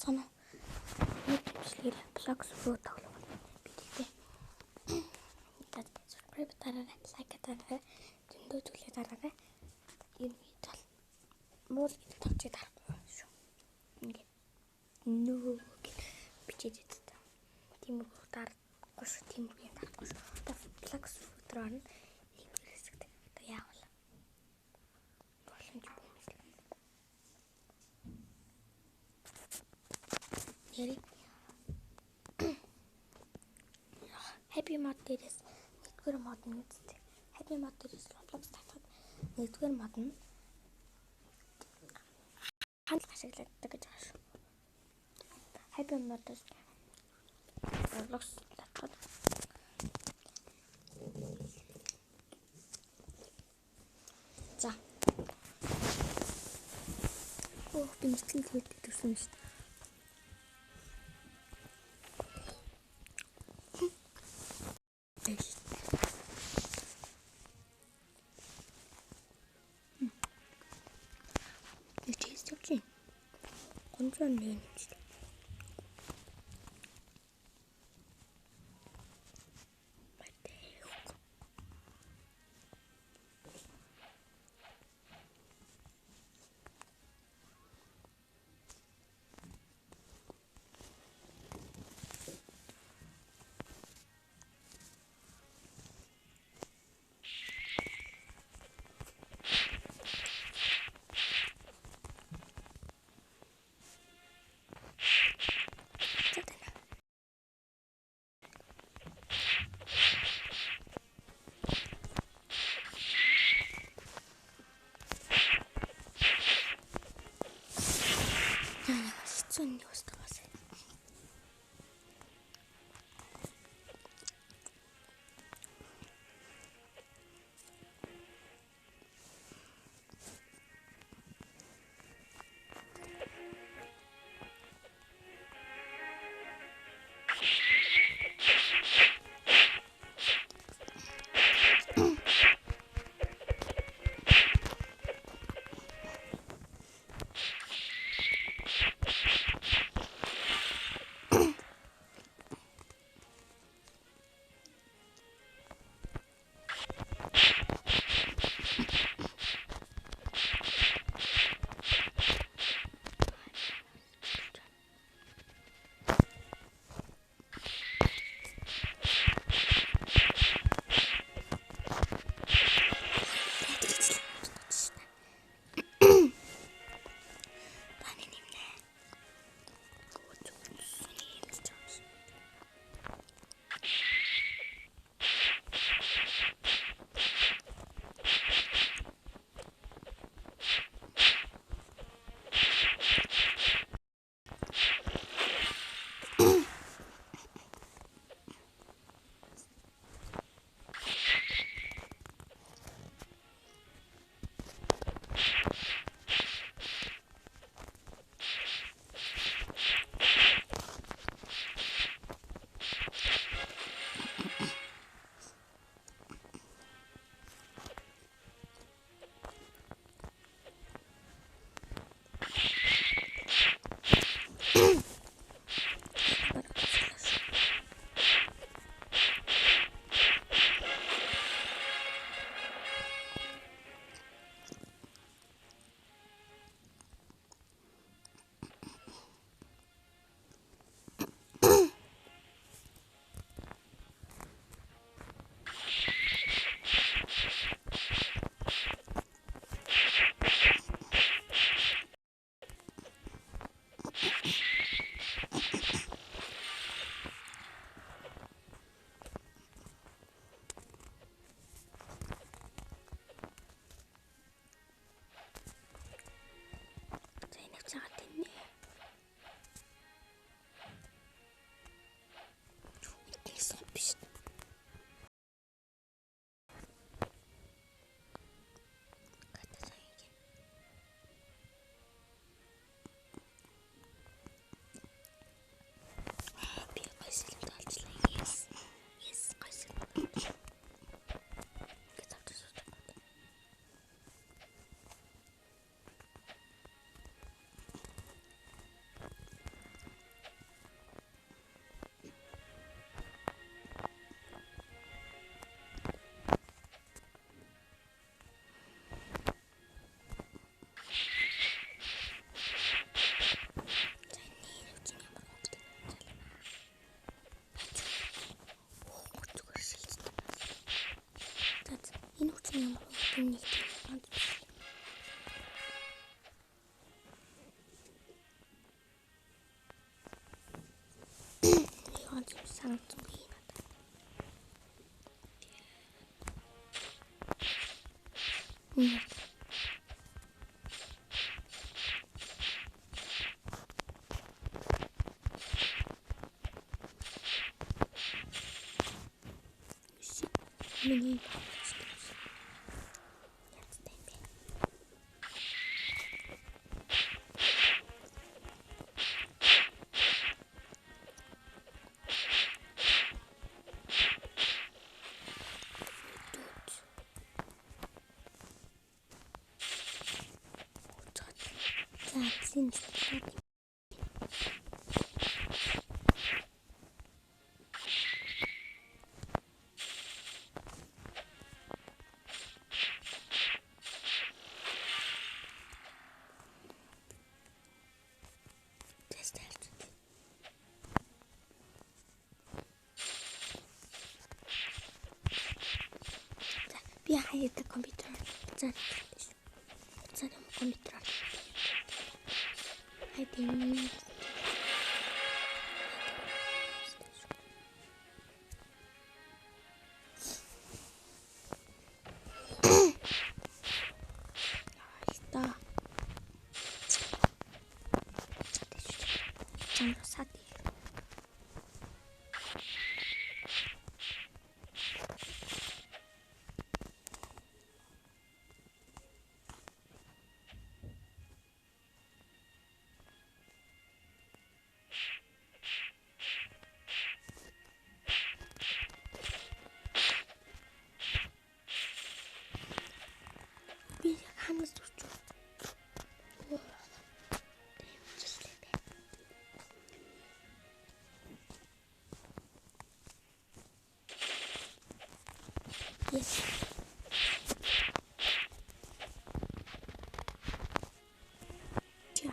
соноо. Нэг бичлэгээр блог сувуу тоглох. Бидээ. Subscribe дараарай, лайк дараарай, зөндөө зүйлээ дараарай. Энэ видео муу тавчид харахгүй шүү. Ингээд нөө бичээд өгдөө. Тиймэрхүү дарахгүй шүү, тиймэрхүү дарахгүй шүү. Блог сувуу орно. Нэг хэсэгт одоо яавал. Боломж бүмэслээ. Яри. Happy mod дээрээс нэгдүгээр мод нь үстэй. Happy mod дээрээс Roblox татахад нэгдүгээр мод нь хандлага ашиглагддаг гэж байгаа шүү. Happy mod-оос Roblox татахад за. Бимжлэг хийдэг гэсэн юм шүү дээ. Контрол нэмж. Сон ёстогоос. миний тоглож байсан. Ядтай юм бэ. Зин би хаяад компьютер зарж байсан. Цаана компьютер. Хайдин. Сати. Би ханаас төрчих. Yes. Yeah.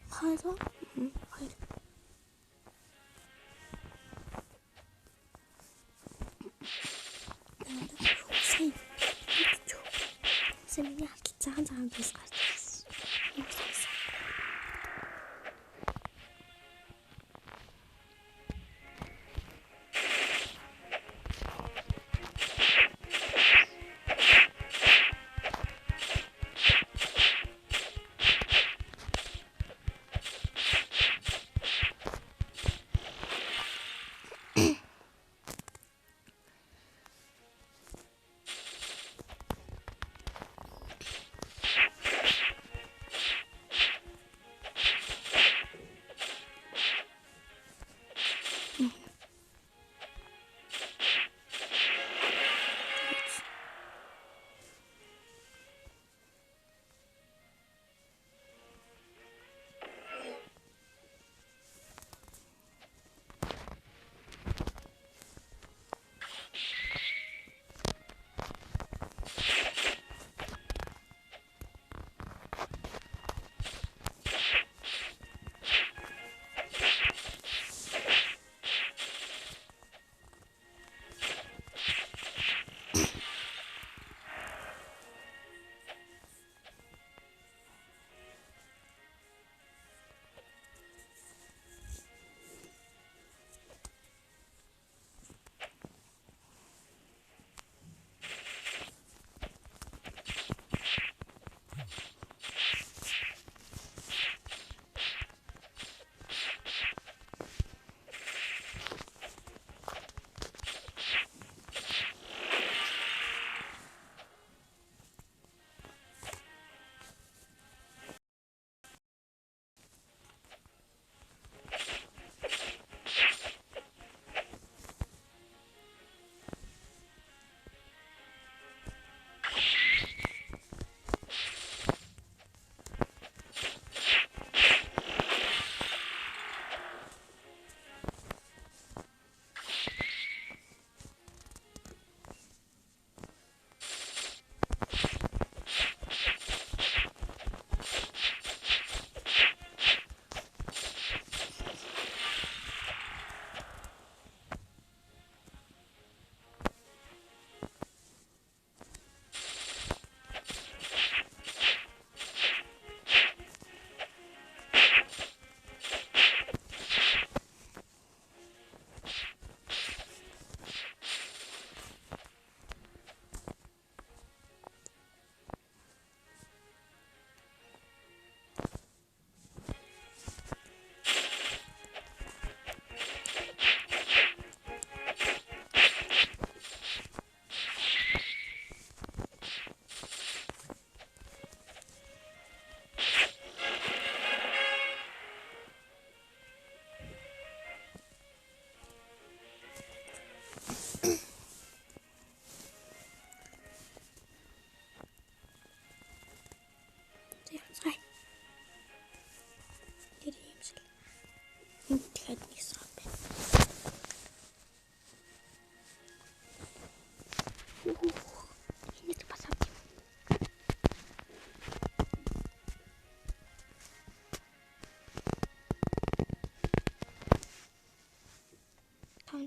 Hayır. Hayır. Sen меня цагаан бис гарч.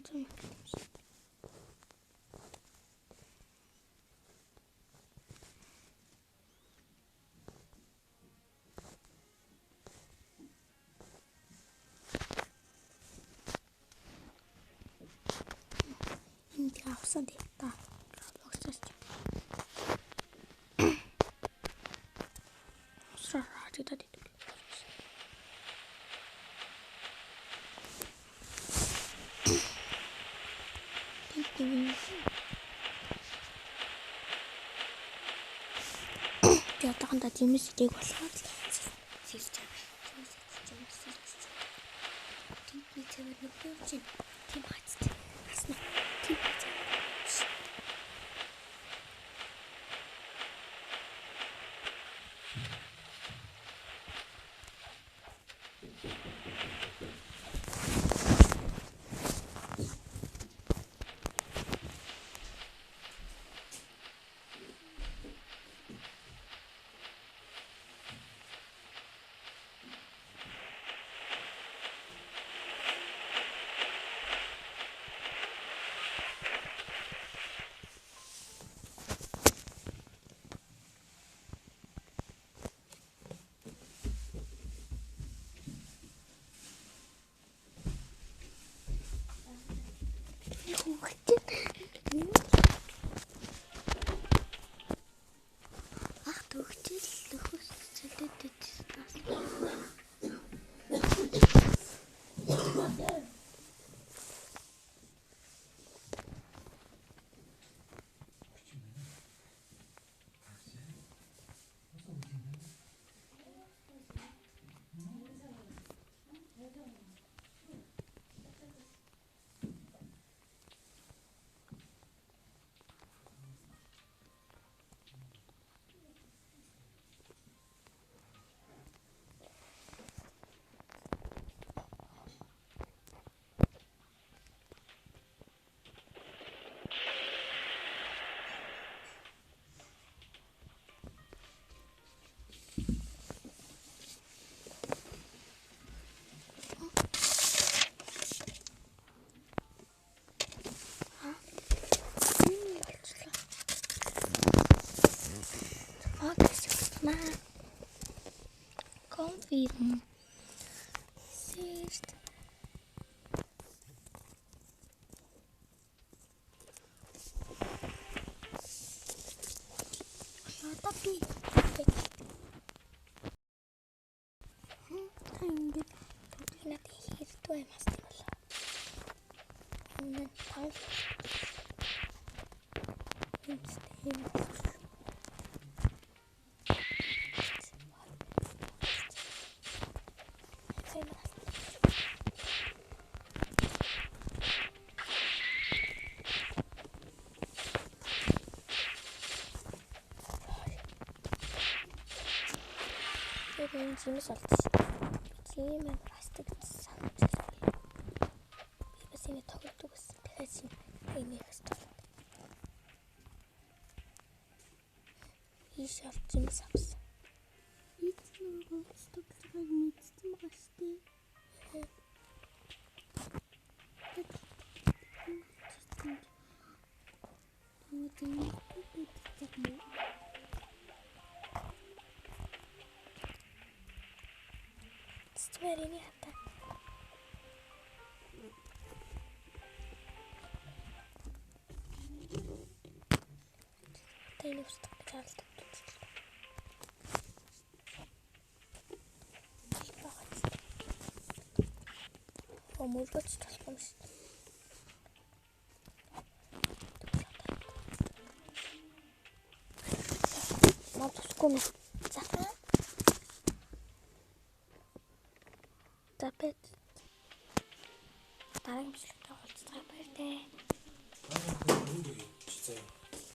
янз бүр юм шиг. Энд авсан дээ. Та логсоос. Сраа дээд. Ятаганда жимс ийг болохоор сэлж байгаа. Тийм би зөвөр нүгтэй чинь тийм хацтай. Асна. Тийм хацтай. Ах төгчл нөхөс цэлдэд тас. Confirm. Sist. Tapi. Tanggal. Nanti itu mas tinggal. Nanti. Энэ жимс болчихсон. Тийм ээ пластик санаж байна. Би бас энэ тоглодог гэсэн. Тэгэхээр чинь энэхс тоглодог. Ийш орж жимс авсан. Эцнээ гонцдог цагааг мэдсэн байгаа штэ. Стверини хата. Тэний устгах гэж алдаг. Мөргөж болох юм шиг. Мод тусгүй мэ. Запет. Дараагийн бичлэгтээ уулзлаа баяртай.